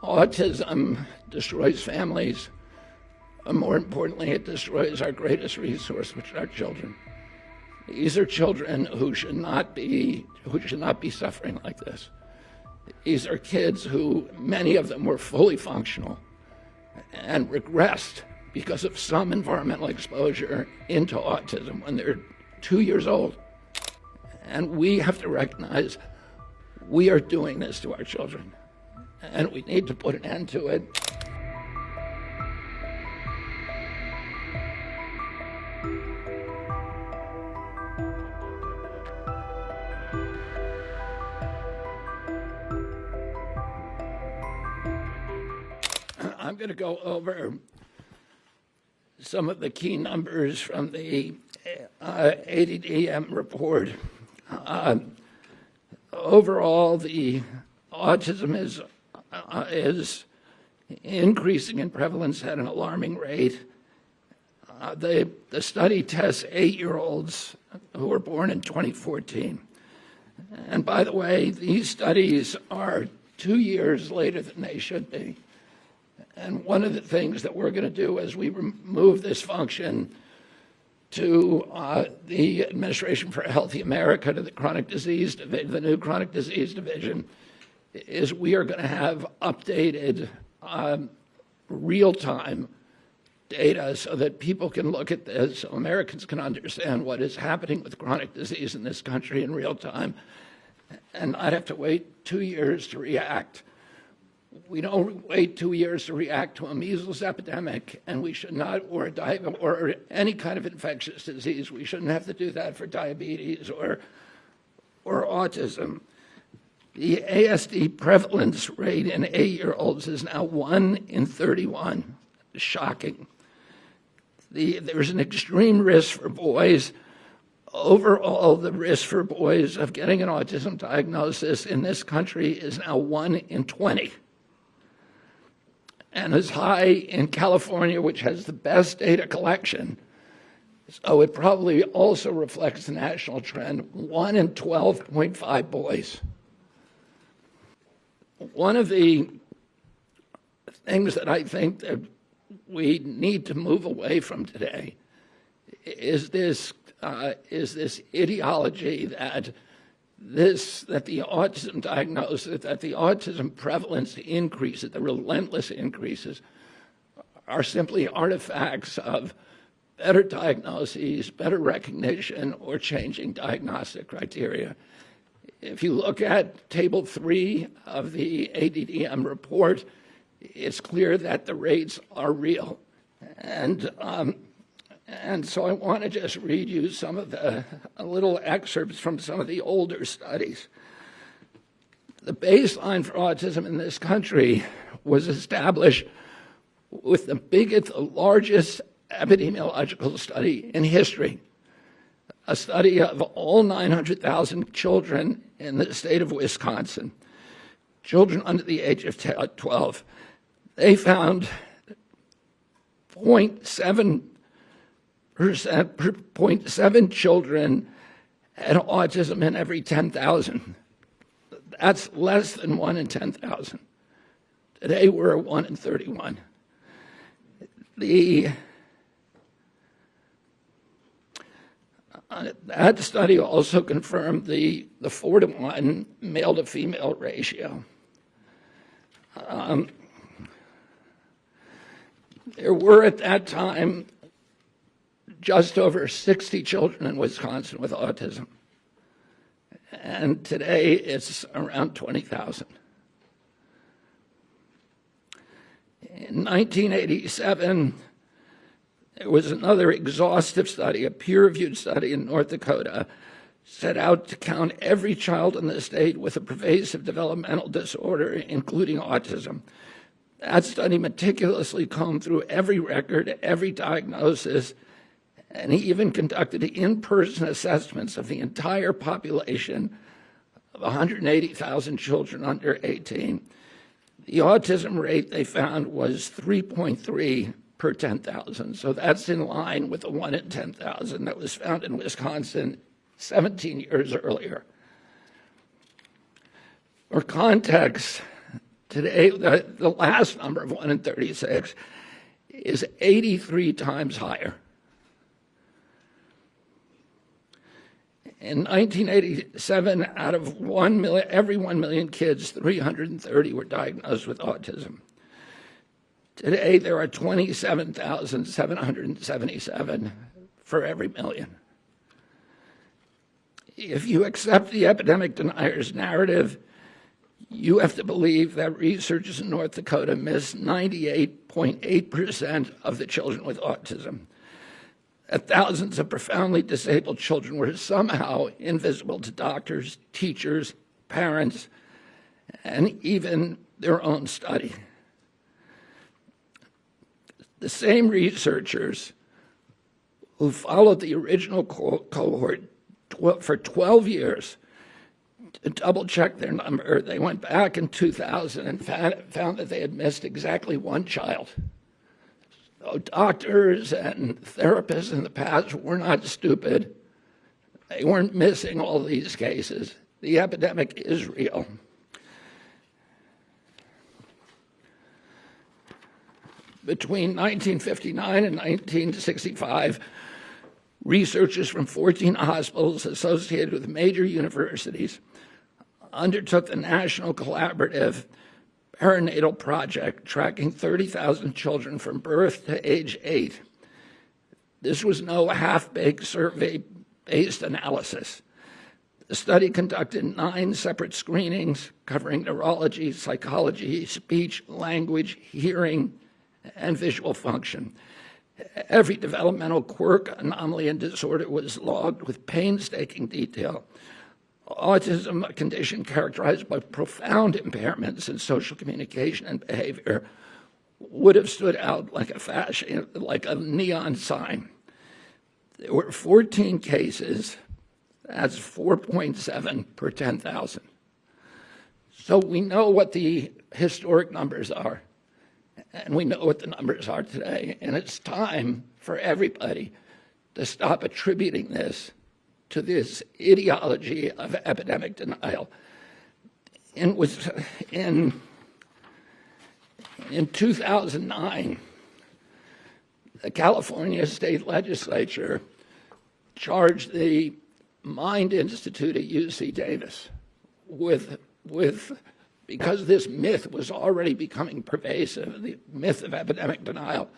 Autism destroys families. More importantly, it destroys our greatest resource, which are our children. These are children who should not be suffering like this. These are kids who, many of them were fully functional and regressed because of some environmental exposure into autism when they're 2 years old. And we have to recognize we are doing this to our children, and we need to put an end to it. I'm going to go over some of the key numbers from the ADDM report. Overall, the autism is increasing in prevalence at an alarming rate. The study tests 8-year-olds who were born in 2014. And by the way, these studies are 2 years later than they should be. And one of the things that we're going to do as we move this function to the Administration for a Healthy America, to the Chronic Disease Division, the new Chronic Disease Division, is we are going to have updated real-time data so that people can look at this, so Americans can understand what is happening with chronic disease in this country in real time, and not have to wait 2 years to react. We don't wait 2 years to react to a measles epidemic, and we should not, or any kind of infectious disease. We shouldn't have to do that for diabetes or autism. The ASD prevalence rate in 8-year-olds is now 1 in 31. Shocking. There's an extreme risk for boys. Overall, the risk for boys of getting an autism diagnosis in this country is now 1 in 20. And as high in California, which has the best data collection. So it probably also reflects the national trend, 1 in 12.5 boys. One of the things that I think that we need to move away from today is this ideology that the autism diagnosis, that the autism prevalence increases, the relentless increases, are simply artifacts of better diagnoses, better recognition, or changing diagnostic criteria. If you look at Table 3 of the ADDM report, it's clear that the rates are real. And so I want to just read you some of little excerpts from some of the older studies. The baseline for autism in this country was established with the largest epidemiological study in history, a study of all 900,000 children in the state of Wisconsin, children under the age of 12. They found 0.7 children had autism in every 10,000. That's less than 1 in 10,000. Today we're at 1 in 31. That study also confirmed the 4-to-1 male to female ratio. There were at that time just over 60 children in Wisconsin with autism. And today it's around 20,000. In 1987, there was another exhaustive study, a peer-reviewed study in North Dakota, set out to count every child in the state with a pervasive developmental disorder, including autism. That study meticulously combed through every record, every diagnosis, and he even conducted in-person assessments of the entire population of 180,000 children under 18. The autism rate they found was 3.3 per 10,000. So that's in line with the 1 in 10,000 that was found in Wisconsin 17 years earlier. For context, Today, the last number of 1 in 36 is 83 times higher. In 1987, out of every 1 million kids, 330 were diagnosed with autism. Today, there are 27,777 for every million. If you accept the epidemic deniers' narrative, you have to believe that researchers in North Dakota missed 98.8% of the children with autism. That thousands of profoundly disabled children were somehow invisible to doctors, teachers, parents, and even their own study. The same researchers who followed the original cohort for 12 years to double-check their number, they went back in 2000 and found that they had missed exactly one child. So doctors and therapists in the past were not stupid. They weren't missing all these cases. The epidemic is real. Between 1959 and 1965, researchers from 14 hospitals associated with major universities undertook the National Collaborative Perinatal Project, tracking 30,000 children from birth to age 8. This was no half-baked survey-based analysis. The study conducted 9 separate screenings covering neurology, psychology, speech, language, hearing, and visual function. Every developmental quirk, anomaly, and disorder was logged with painstaking detail. Autism, a condition characterized by profound impairments in social communication and behavior, would have stood out like a neon sign. There were 14 cases. That's 4.7 per 10,000. So we know what the historic numbers are, and we know what the numbers are today. And it's time for everybody to stop attributing this to this ideology of epidemic denial. In 2009, the California State Legislature charged the Mind Institute at UC Davis because this myth was already becoming pervasive, the myth of epidemic denial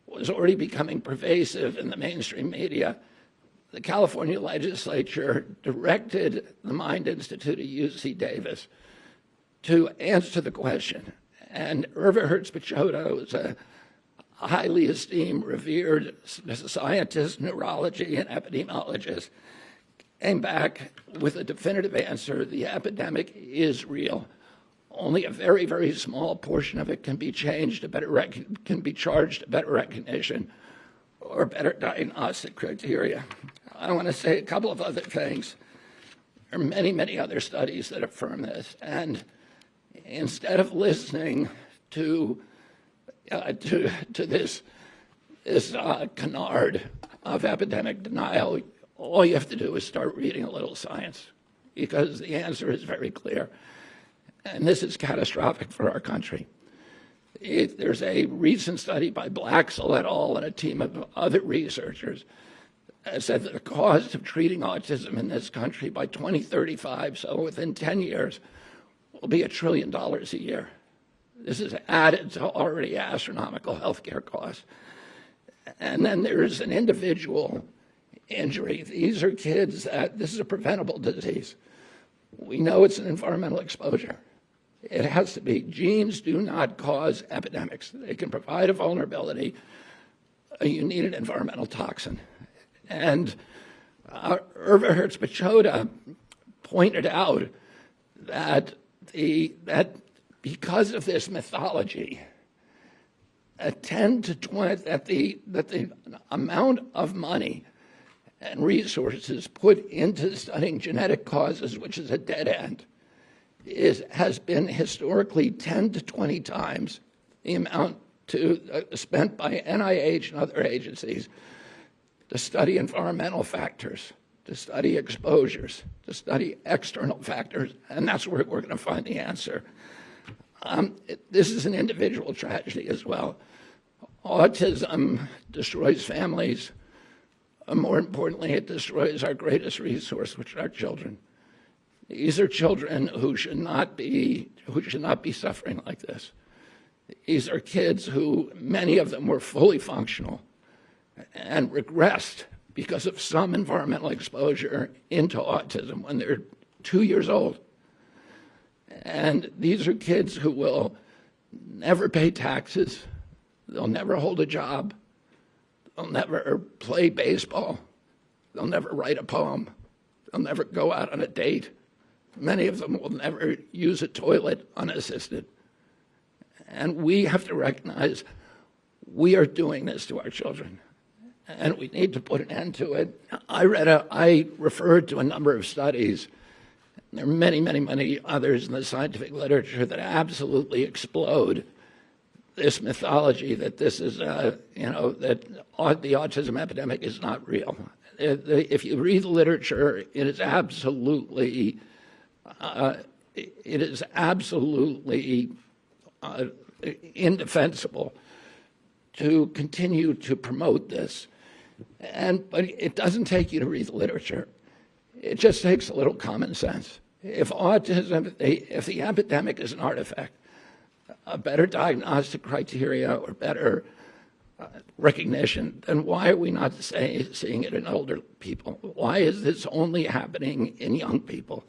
was already becoming pervasive in the mainstream media. The California legislature directed the Mind Institute at UC Davis to answer the question. And Irva Hertz-Pichota was a highly esteemed, revered scientist, neurology, and epidemiologist, came back with a definitive answer: the epidemic is real. Only a very, very small portion of it can be changed can be charged to better recognition or better diagnostic criteria. I want to say a couple of other things. There are many, many other studies that affirm this. And instead of listening to this canard of epidemic denial, all you have to do is start reading a little science, because the answer is very clear. And this is catastrophic for our country. There's a recent study by Blaxell et al. And a team of other researchers that said that the cost of treating autism in this country by 2035, so within 10 years, will be $1 trillion a year. This is added to already astronomical healthcare costs. And then there's an individual injury. These are kids this is a preventable disease. We know it's an environmental exposure. It has to be. Genes do not cause epidemics. They can provide a vulnerability. You need an environmental toxin. And Irva Hertz-Pichota pointed out that because of this mythology, that the amount of money and resources put into studying genetic causes, which is a dead end, has been historically 10 to 20 times the amount spent by NIH and other agencies to study environmental factors, to study exposures, to study external factors, and that's where we're going to find the answer. This is an individual tragedy as well. Autism destroys families. More importantly, it destroys our greatest resource, which are our children. These are children who should not be suffering like this. These are kids who, many of them were fully functional and regressed because of some environmental exposure into autism when they're 2 years old. And these are kids who will never pay taxes. They'll never hold a job. They'll never play baseball. They'll never write a poem. They'll never go out on a date. Many of them will never use a toilet unassisted. And we have to recognize we are doing this to our children, and we need to put an end to it. I referred to a number of studies. There are many, many, many others in the scientific literature that absolutely explode this mythology that this is, that the autism epidemic is not real. If you read the literature, it is absolutely indefensible to continue to promote this. But it doesn't take you to read the literature. It just takes a little common sense. If the epidemic is an artifact, a better diagnostic criteria or better recognition, then why are we not seeing it in older people? Why is this only happening in young people?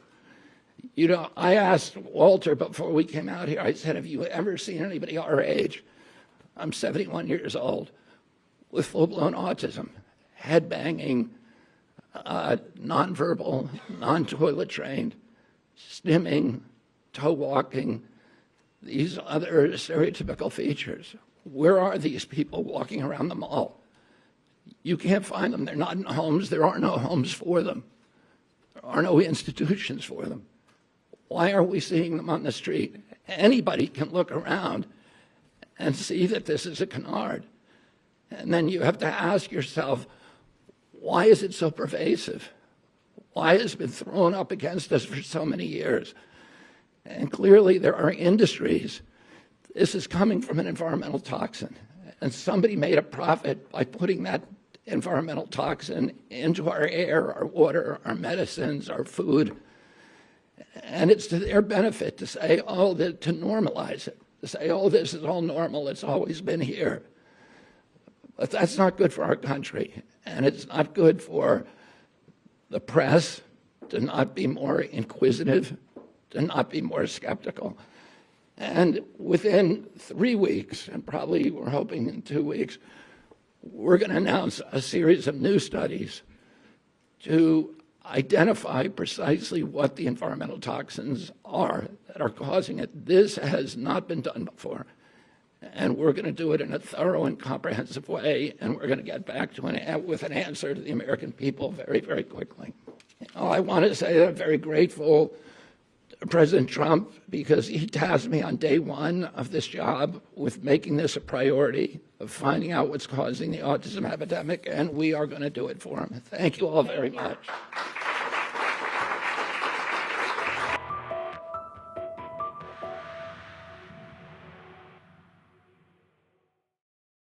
I asked Walter before we came out here, I said, have you ever seen anybody our age? I'm 71 years old with full-blown autism, head banging, nonverbal, non-toilet trained, stimming, toe walking, these other stereotypical features. Where are these people walking around the mall? You can't find them. They're not in homes. There are no homes for them. There are no institutions for them. Why are we seeing them on the street? Anybody can look around and see that this is a canard. And then you have to ask yourself, why is it so pervasive? Why has it been thrown up against us for so many years? And clearly there are industries. This is coming from an environmental toxin. And somebody made a profit by putting that environmental toxin into our air, our water, our medicines, our food. And it's to their benefit to say, to normalize it, to say, this is all normal, it's always been here. But that's not good for our country. And it's not good for the press to not be more inquisitive, to not be more skeptical. And within 3 weeks, and probably we're hoping in 2 weeks, we're going to announce a series of new studies to identify precisely what the environmental toxins are that are causing it. This has not been done before. And we're going to do it in a thorough and comprehensive way, and we're going to get back to with an answer to the American people very, very quickly. I want to say that I'm very grateful to President Trump because he tasked me on day one of this job with making this a priority, of finding out what's causing the autism epidemic, and we are going to do it for him. Thank you all very much.